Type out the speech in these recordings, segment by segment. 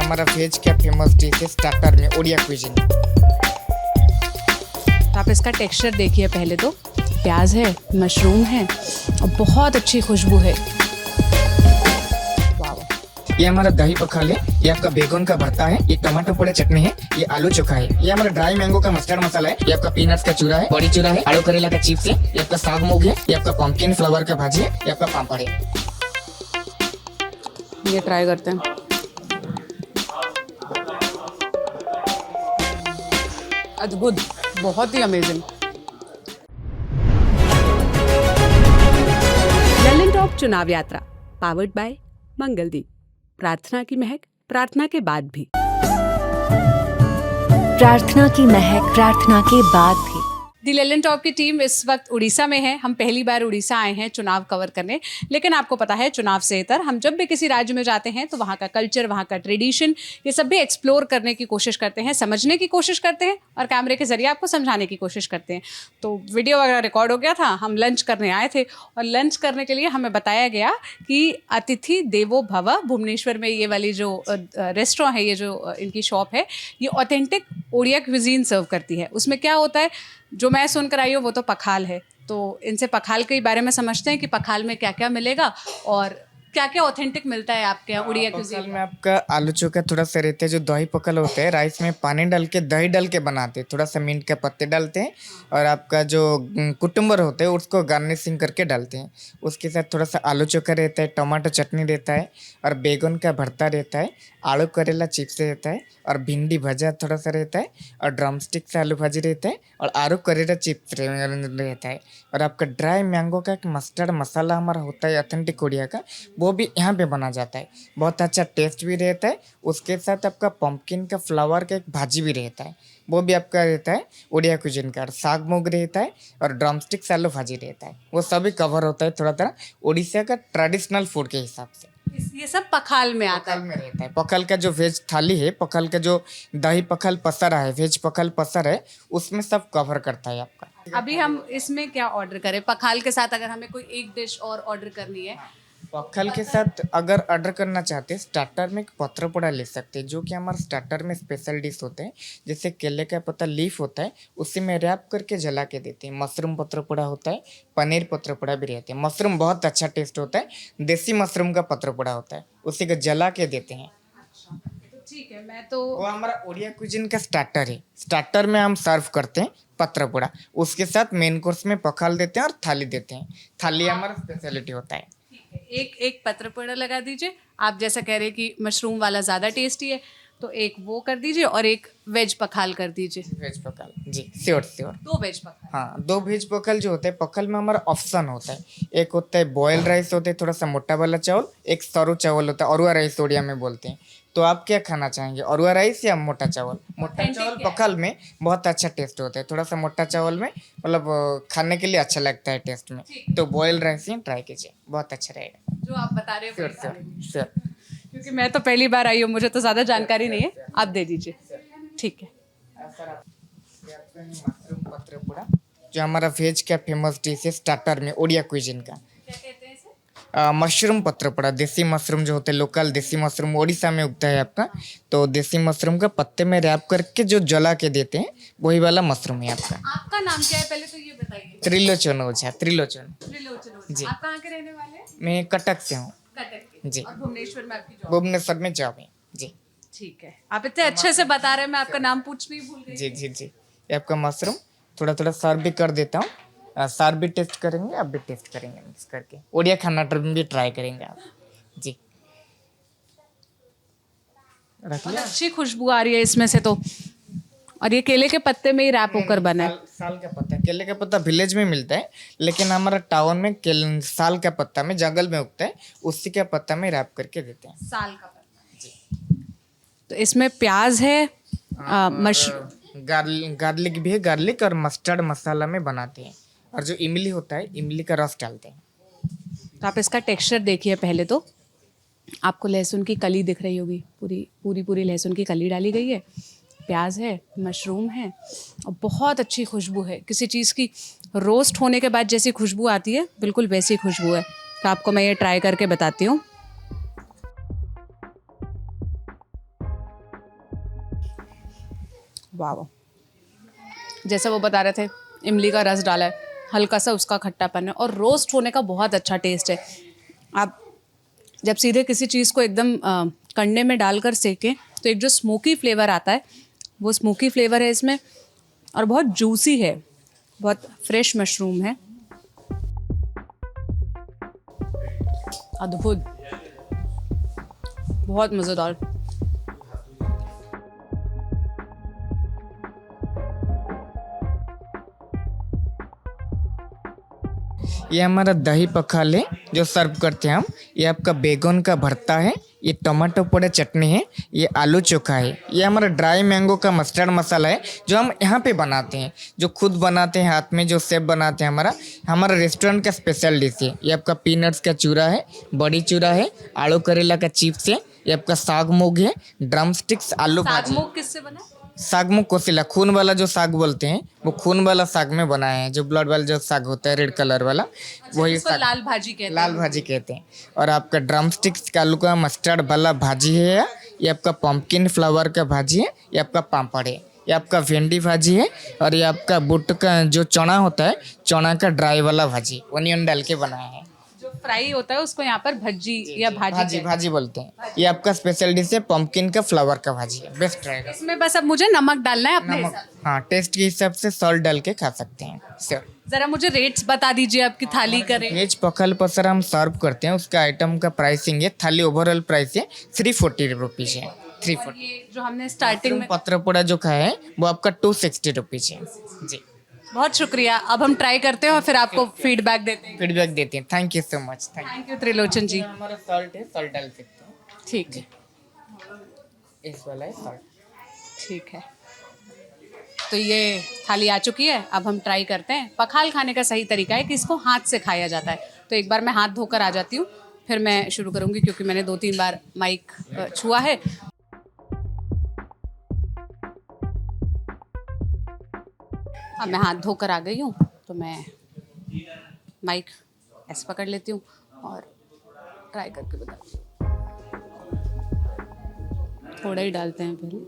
हमारा वेज का famous dish है स्टार्टर में ओडिया क्विजिन। तो आप इसका टेक्सचर देखिए पहले तो। प्याज है, मशरूम है और बहुत अच्छी खुशबू है। ये हमारा दही पखाल है, ये आपका बेगन का भरता है, ये टमाटो पोड़े चटनी है, ये आलू चोखा है, ये हमारा ड्राई मैंगो का मस्टर्ड मसाला है, ये आपका पीनट्स का चूरा है, बड़ी चूरा है, आलू करेला का चिप्स है, ये आपका साग मूंग है, ये आपका पंपकिन फ्लावर का भाजी है, ये आपका पापड़ है। ये ट्राई करते हैं। अद्भुत, बहुत ही अमेजिंग। ललन टॉप चुनाव यात्रा पावर्ड बाय मंगलदीप। प्रार्थना की महक प्रार्थना के बाद भी। प्रार्थना की महक प्रार्थना के बाद भी। दी लेलन टॉप की टीम इस वक्त उड़ीसा में है। हम पहली बार उड़ीसा आए हैं चुनाव कवर करने, लेकिन आपको पता है चुनाव से इतर हम जब भी किसी राज्य में जाते हैं तो वहाँ का कल्चर, वहाँ का ट्रेडिशन, ये सब भी एक्सप्लोर करने की कोशिश करते हैं, समझने की कोशिश करते हैं और कैमरे के जरिए आपको समझाने की कोशिश करते हैं। तो वीडियो वगैरह रिकॉर्ड हो गया था, हम लंच करने आए थे और लंच करने के लिए हमें बताया गया कि अतिथि देवो भव, भुवनेश्वर में ये वाली जो रेस्टोरेंट है, ये जो इनकी शॉप है, ये ऑथेंटिक ओडिया क्विजीन सर्व करती है। उसमें क्या होता है, जो मैं सुनकर आई हूँ वो तो पखाल है। तो इनसे पखाल के बारे में समझते हैं कि पखाल में क्या क्या मिलेगा और क्या क्या ऑथेंटिक मिलता है आपके यहाँ उड़िया पखाल क्यूजीन में आपका आलू चोखा थोड़ा सा रहता है, जो दही पकल होता है, राइस में पानी डाल के दही डाल के बनाते हैं, थोड़ा सा मिंट के पत्ते डालते हैं और आपका जो कुटुम्बर होता है उसको गार्निशिंग करके डालते हैं। उसके साथ थोड़ा सा आलू चोखा रहता है, टमाटो चटनी रहता है और बैगन का भरता रहता है, आलू करेला चिप्स रहता है और भिंडी भजा थोड़ा सा रहता है और ड्रमस्टिक से आलू भाजी रहता है और आलू करेला चिप्स रहता है और आपका ड्राई मैंगो का एक मस्टर्ड मसाला हमारा होता है ऑथेंटिक ओडिया का, वो भी यहाँ पे बना जाता है। बहुत अच्छा टेस्ट भी रहता है। उसके साथ आपका पंपकिन का फ्लावर का एक भाजी भी रहता है, वो भी आपका रहता है ओडिया क्विजिन का। साग मूंग रहता है और ड्रमस्टिक से आलू भाजी रहता है, वो सभी कवर होता है थोड़ा थोड़ा उड़ीसा का ट्रेडिशनल फूड के हिसाब से। ये सब पखाल में आता पखाल में रहता है। पखाल का जो वेज थाली है, पखाल का जो दही पखाल पसरा है, वेज पखाल पसर है, उसमें सब कवर करता है आपका। है। अभी हम इसमें क्या ऑर्डर करें पखाल के साथ, अगर हमें कोई एक डिश और ऑर्डर करनी है? पखाल के साथ अगर ऑर्डर करना चाहते हैं, स्टार्टर में एक पत्र पोड़ा ले सकते हैं, जो कि हमारे स्टार्टर में स्पेशल डिश होते हैं। जैसे केले का पत्ता लीफ होता है, उसी में रैप करके जला के देते हैं। मशरूम पत्र पोड़ा होता है, पनीर पत्र पोड़ा भी रहते हैं। मशरूम बहुत अच्छा टेस्ट होता है, देसी मशरूम का पत्र पोड़ा होता है, उसी को जला के देते हैं। ठीक है, मैं तो वो हमारा ओडिया क्विजिन का स्टार्टर है। स्टार्टर में हम सर्व करते हैं पत्र पोड़ा, उसके साथ मेन कोर्स में पखाल देते हैं और थाली देते हैं। थाली हमारा स्पेशलिटी होता है। एक एक पत्र पेड़ा लगा दीजिए। आप जैसा कह रहे हैं कि मशरूम वाला ज़्यादा टेस्टी है, तो एक वो कर दीजिए और एक वेज पखाल कर दीजिए। वेज पखाल जी, श्योर श्योर। 2 वेज पखाल। हाँ, 2 वेज पखाल जो होता है, पखाल में हमारा ऑप्शन होता है। एक होता है बॉयल राइस होता है, थोड़ा सा मोटा वाला चावल, एक सरू चावल होता है, अरुआ राइस ओडिया में बोलते हैं। तो आप क्या खाना चाहेंगे, अरुआ राइस या मोटा चावल? मोटा चावल पखाल में बहुत अच्छा टेस्ट होता है, थोड़ा सा मोटा चावल में मतलब खाने के लिए अच्छा लगता है टेस्ट में। तो बॉयल राइस ही ट्राई कीजिए, बहुत अच्छा रहेगा। जो आप बता रहे हो श्योर वही खा श्योर लेंगे। श्योर। क्योंकि मैं तो पहली बार आई हूँ, मुझे तो ज़्यादा जानकारी नहीं है। आप दे दीजिए। ठीक है। मशरूम पत्र पोड़ा जो हमारा वेज का फेमस डिश है स्टार्टर में ओडिया क्विजिन का। क्या कहते हैं इसे? मशरूम पत्र पोड़ा, देसी मशरूम जो होते हैं, लोकल देसी मशरूम उड़ीसा में उगता है आपका। तो देसी मशरूम का पत्ते में रैप करके जो जला के देते हैं, वही वाला मशरूम है आपका। आपका नाम क्या है पहले तो ये बताइए? त्रिलोचन ओझा, त्रिलोचन। त्रिलोचन जी। आप कहाँ के रहने वाले हैं? मैं कटक से हूँ कटक के। जी। और भुवनेश्वर में आपकी जॉब? भुवनेश्वर में जॉब है जी। ठीक है, आप इतने अच्छे से बता रहे हैं, मैं आपका नाम पूछना ही भूल गई। जी जी जी। ये आपका मशरूम थोड़ा थोड़ा सर्व भी कर देता हूँ। सर भी टेस्ट करेंगे, आप भी टेस्ट करेंगे मिक्स करके। ओडिया खाना भी ट्राई करेंगे आप जी। रख लिया। अच्छी खुशबू आ रही है इसमें से तो। और ये केले के पत्ते में ही रैप होकर बना है। साल का पत्ता, केले का पत्ता विलेज में मिलता है, लेकिन हमारा टाउन में साल का पत्ता में जंगल में उगता है, उसी के पत्ता में रैप करके देते हैं। साल का पत्ता। तो इसमें प्याज है, मशरूम, गार्लिक भी है, गार्लिक और मस्टर्ड मसाला में बनाते हैं। और जो इमली होता है, इमली का रस डालते हैं। तो आप इसका टेक्सचर देखिए पहले तो। आपको लहसुन की कली दिख रही होगी, पूरी लहसुन की कली डाली गई है। प्याज है, मशरूम है और बहुत अच्छी खुशबू है। किसी चीज़ की रोस्ट होने के बाद जैसी खुशबू आती है, बिल्कुल वैसी खुशबू है। तो आपको मैं ये ट्राई करके बताती हूँ। वाह, जैसे वो बता रहे थे इमली का रस डाला है, हल्का सा उसका खट्टापन है और रोस्ट होने का बहुत अच्छा टेस्ट है। आप जब सीधे किसी चीज़ को एकदम कंडे में डालकर सेकें तो एक जो स्मोकी फ्लेवर आता है वो स्मोकी फ्लेवर है इसमें और बहुत जूसी है, बहुत फ्रेश मशरूम है, अद्भुत, बहुत मज़ेदार। ये हमारा दही पखाल है जो सर्व करते हैं हम। ये आपका बैगन का भरता है, ये टमाटो पड़े चटनी है, ये आलू चोखा है, ये हमारा ड्राई मैंगो का मस्टर्ड मसाला है जो हम यहाँ पे बनाते हैं, जो खुद बनाते हैं हाथ में, जो सेफ बनाते हैं। हमारा रेस्टोरेंट का स्पेशल डिश है। ये आपका पीनट्स का चूरा है, बड़ी चूरा है, आलू करेला का चिप्स है, ये आपका साग मूंग है, ड्रम स्टिक्स आलू भाजी। सागमुग किससे बना है? साग मुंग कोसिला, खून वाला जो साग बोलते हैं, वो खून वाला साग में बनाया है, जो ब्लड वाला जो साग होता है रेड कलर वाला, वही इसको साग लाल भाजी कहते हैं। लाल भाजी कहते हैं। और आपका ड्रम स्टिक्स का आलू का मस्टर्ड वाला भाजी है, ये आपका पम्पकिन फ्लावर का भाजी है, ये आपका पापड़ है, ये आपका भिंडी भाजी है, और ये आपका बुट का जो चना होता है, चना का ड्राई वाला भाजी ओनियन डाल के बनाया है। जो फ्राई होता है उसको यहाँ पर भज्जी या भाजी भाजी कहते भाजी बोलते हैं। ये आपका स्पेशल डिश है, पम्पकिन का फ्लावर का भाजी है, बेस्ट रहेगा। हैं। इसमें बस अब मुझे नमक डालना है अपने नमक, हिसाब हाँ, टेस्ट के हिसाब से सॉल्ट डाल के खा सकते हैं सर। से। जरा मुझे रेट्स बता दीजिए आपकी थाली का रेट। वेज पखल पसर हम सर्व करते हैं, उसका आइटम का प्राइसिंग है, थाली ओवरऑल प्राइस है 340 रुपीज़ है। 340। ये जो हमने स्टार्टिंग में, पत्र पोड़ा जो खाया है वो आपका 260 रुपीज़ है जी। बहुत शुक्रिया। अब हम ट्राई करते हैं और फिर आपको फीडबैक देते हैं। फीडबैक देते हैं। Thank you so much. Thank you Trilochan ji. हमारा सॉल्ट है, सॉल्ट डाल सकते हैं। ठीक है, इस वाला है सॉल्ट। ठीक है। तो ये थाली आ चुकी है, अब हम ट्राई करते हैं। पखाल खाने का सही तरीका है कि इसको हाथ से खाया जाता है। तो एक बार मैं हाथ धोकर आ जाती हूँ, फिर मैं शुरू करूँगी क्योंकि मैंने 2-3 बार माइक छुआ है। अब मैं हाथ धोकर आ गई हूँ तो मैं माइक ऐसे पकड़ लेती हूँ और ट्राई करके बताती हूँ। थोड़ा ही डालते हैं पहले,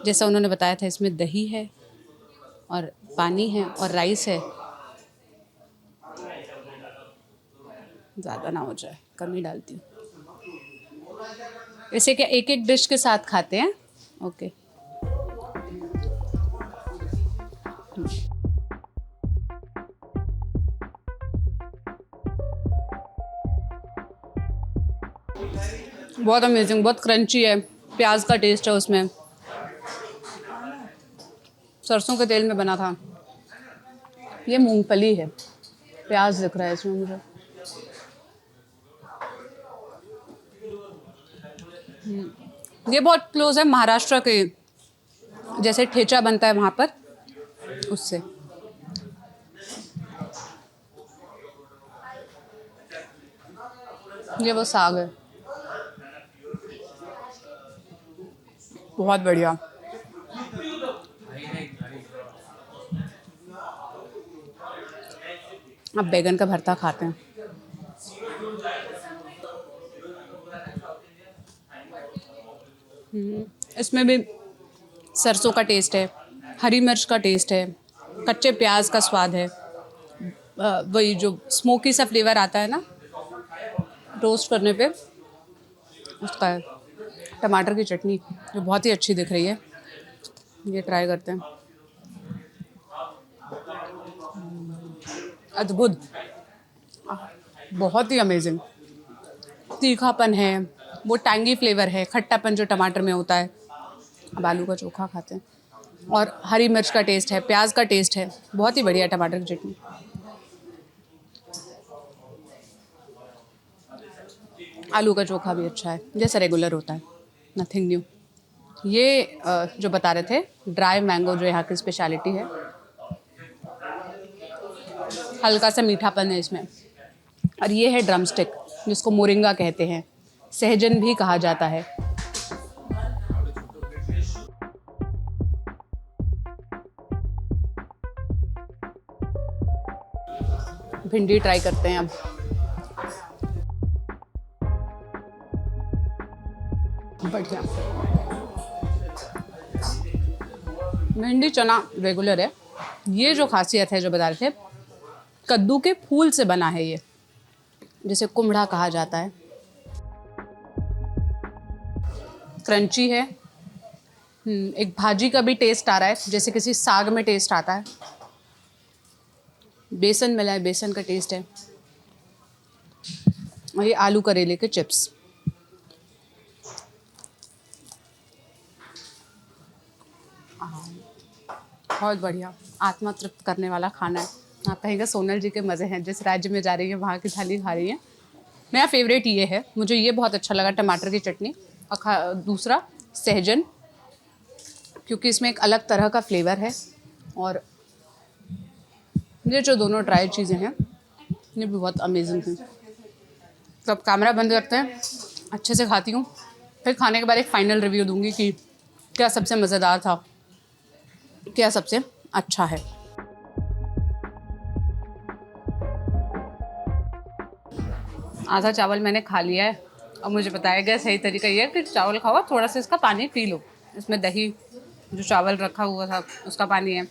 जैसा उन्होंने बताया था। इसमें दही है और पानी है और राइस है। ज़्यादा ना हो जाए, कम ही डालती हूँ। इसे क्या एक एक डिश के साथ खाते हैं? ओके। बहुत अमेजिंग, बहुत क्रंची है, प्याज का टेस्ट है उसमें, सरसों के तेल में बना था। ये मूंगफली है, प्याज दिख रहा है इसमें मुझे। ये बहुत क्लोज है महाराष्ट्र के, जैसे ठेचा बनता है वहाँ पर, उससे। ये वो साग है, बहुत बढ़िया। अब बैगन का भरता खाते हैं। इसमें भी सरसों का टेस्ट है, हरी मिर्च का टेस्ट है, कच्चे प्याज का स्वाद है, वही जो स्मोकी सा फ्लेवर आता है ना रोस्ट करने पे, उसका है। टमाटर की चटनी जो बहुत ही अच्छी दिख रही है, ये ट्राई करते हैं। अद्भुत, बहुत ही अमेजिंग। तीखापन है, वो टैंगी फ्लेवर है, खट्टापन जो टमाटर में होता है। अब आलू का चोखा खाते हैं, और हरी मिर्च का टेस्ट है, प्याज का टेस्ट है, बहुत ही बढ़िया टमाटर की चटनी। आलू का चोखा भी अच्छा है, जैसा रेगुलर होता है, नथिंग न्यू। ये जो बता रहे थे ड्राई मैंगो जो यहाँ की स्पेशलिटी है, हल्का सा मीठापन है इसमें। और ये है ड्रम स्टिक, जिसको मोरिंगा कहते हैं, सहजन भी कहा जाता है। भिंडी ट्राई करते हैं अब। बढ़िया, भिंडी चना रेगुलर है। ये जो खासियत है जो बता रहे थे, कद्दू के फूल से बना है ये, जिसे कुम्हड़ा कहा जाता है। क्रंची है। एक भाजी का भी टेस्ट आ रहा है, जैसे किसी साग में टेस्ट आता है। बेसन मिला है, बेसन का टेस्ट है। और ये आलू करेले के चिप्स। बहुत बढ़िया, आत्मा तृप्त करने वाला खाना है। आप कहेंगे सोनल जी के मज़े हैं, जिस राज्य में जा रही है वहाँ की थाली खा रही है। मेरा फेवरेट ये है, मुझे ये बहुत अच्छा लगा, टमाटर की चटनी। और दूसरा सहजन, क्योंकि इसमें एक अलग तरह का फ्लेवर है। और ये जो दोनों ड्राई चीज़ें हैं ये भी बहुत अमेजिंग थी। तो अब कैमरा बंद करते हैं, अच्छे से खाती हूँ, फिर खाने के बाद एक फ़ाइनल रिव्यू दूंगी कि क्या सबसे मज़ेदार था, क्या सबसे अच्छा है। आधा चावल मैंने खा लिया है और मुझे बताया गया सही तरीका ये है कि चावल खाओ, थोड़ा सा इसका पानी पी लो। इसमें दही, जो चावल रखा हुआ था उसका पानी है,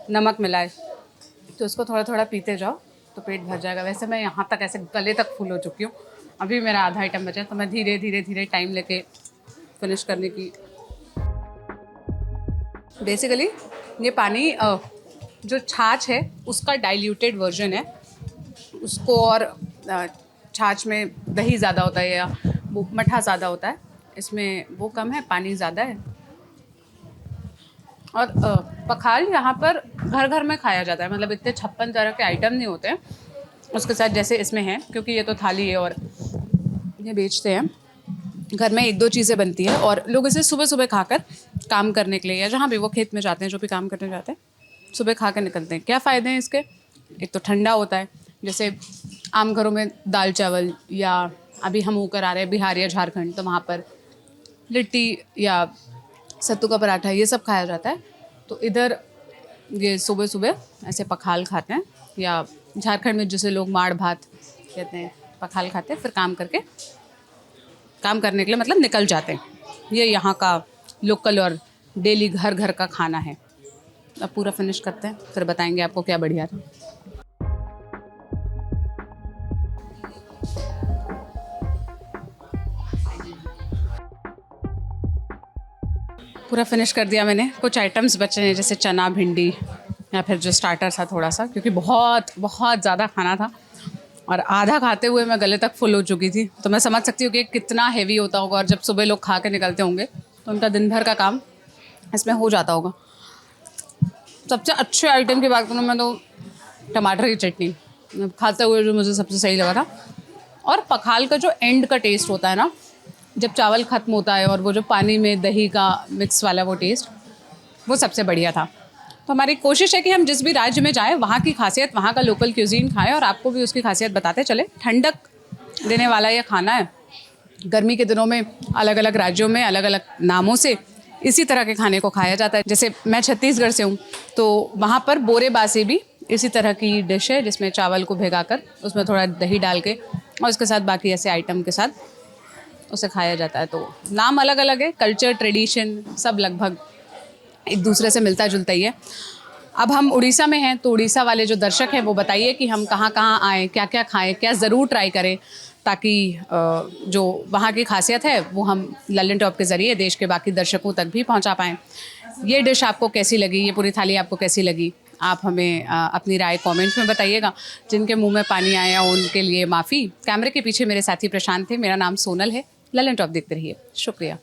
नमक मिला है, तो उसको थोड़ा थोड़ा पीते जाओ तो पेट भर जाएगा। वैसे मैं यहाँ तक ऐसे गले तक फुल हो चुकी हूँ। अभी मेरा आधा आइटम बचा है, तो मैं धीरे धीरे धीरे टाइम लेके फिनिश करने की। बेसिकली ये पानी जो छाछ है उसका डाइल्यूटेड वर्जन है। उसको और छाछ में दही ज़्यादा होता है या वो मठा ज़्यादा होता है, इसमें वो कम है, पानी ज़्यादा है। और पखाल यहाँ पर घर घर में खाया जाता है, मतलब इतने 56 तरह के आइटम नहीं होते हैं उसके साथ जैसे इसमें है, क्योंकि ये तो थाली है और ये बेचते हैं। घर में 1-2 चीज़ें बनती है और लोग इसे सुबह सुबह खाकर काम करने के लिए या जहाँ भी वो खेत में जाते हैं, जो भी काम करने जाते हैं, सुबह खा कर निकलते हैं। क्या फ़ायदे हैं इसके? एक तो ठंडा होता है, जैसे आम घरों में दाल चावल, या अभी हम होकर आ रहे हैं बिहार या झारखंड, तो वहाँ पर लिट्टी या सत्तू का पराठा ये सब खाया जाता है। तो इधर ये सुबह सुबह ऐसे पखाल खाते हैं, या झारखंड में जिसे लोग माड़ भात कहते हैं, पखाल खाते हैं, फिर काम करने के लिए मतलब निकल जाते हैं। ये यहाँ का लोकल और डेली घर घर का खाना है। अब पूरा फिनिश करते हैं, फिर बताएंगे आपको क्या बढ़िया था। पूरा फिनिश कर दिया मैंने। कुछ आइटम्स बचे हैं जैसे चना भिंडी, या फिर जो स्टार्टर था थोड़ा सा, क्योंकि बहुत बहुत ज़्यादा खाना था और आधा खाते हुए मैं गले तक फुल हो चुकी थी। तो मैं समझ सकती हूँ कि कितना हेवी होता होगा, और जब सुबह लोग खा के निकलते होंगे तो उनका दिन भर का काम इसमें हो जाता होगा। सबसे अच्छे आइटम की बात करूँ मैं तो टमाटर की चटनी खाते हुए जो मुझे सबसे सही लगा था, और पखाल का जो एंड का टेस्ट होता है ना, जब चावल ख़त्म होता है और वो जो पानी में दही का मिक्स वाला वो टेस्ट, वो सबसे बढ़िया था। तो हमारी कोशिश है कि हम जिस भी राज्य में जाएं वहाँ की खासियत, वहाँ का लोकल क्यूजीन खाएं और आपको भी उसकी खासियत बताते चले। ठंडक देने वाला ये खाना है। गर्मी के दिनों में अलग अलग राज्यों में अलग अलग नामों से इसी तरह के खाने को खाया जाता है। जैसे मैं छत्तीसगढ़ से हूँ, तो वहाँ पर बोरे बासी भी इसी तरह की डिश है, जिसमें चावल को भिगाकर उसमें थोड़ा दही डाल के और उसके साथ बाकी ऐसे आइटम के साथ उसे खाया जाता है। तो नाम अलग अलग है, कल्चर ट्रेडिशन सब लगभग एक दूसरे से मिलता जुलता ही है। अब हम उड़ीसा में हैं, तो उड़ीसा वाले जो दर्शक हैं वो बताइए कि हम कहाँ कहाँ आएँ, क्या क्या खाएँ, क्या ज़रूर ट्राई करें, ताकि जो वहाँ की खासियत है वो हम लल्लन टॉप के ज़रिए देश के बाकी दर्शकों तक भी पहुँचा पाएँ। ये डिश आपको कैसी लगी, ये पूरी थाली आपको कैसी लगी, आप हमें अपनी राय कमेंट में बताइएगा। जिनके मुंह में पानी आया उनके लिए माफ़ी। कैमरे के पीछे मेरे साथी प्रशांत थे, मेरा नाम सोनल है। लल्लन टॉप देखते रहिए। शुक्रिया।